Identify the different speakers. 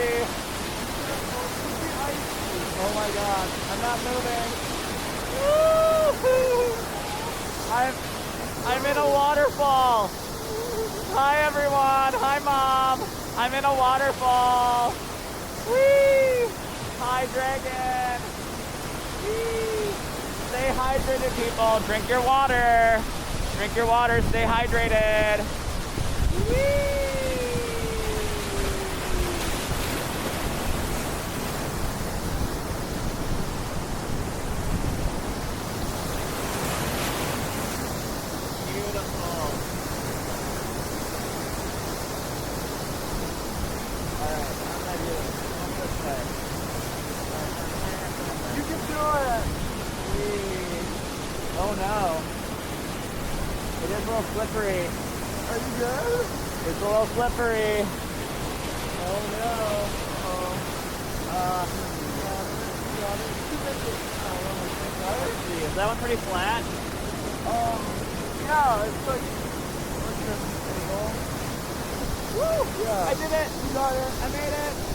Speaker 1: crazy. Oh my god, I'm not moving. Woo-hoo! I'm in a waterfall. Hi everyone, hi mom. I'm in a waterfall. Whee! Hi dragon. Whee! Stay hydrated people, drink your water. Drink your water, stay hydrated. Whee!
Speaker 2: You can do it!
Speaker 1: Oh no. It is a little slippery.
Speaker 2: Are you good?
Speaker 1: It's a little slippery. Oh no. Is that one pretty flat?
Speaker 2: Yeah, it's like
Speaker 1: Woo!
Speaker 2: yeah.
Speaker 1: I did it!
Speaker 2: You got it.
Speaker 1: I made it!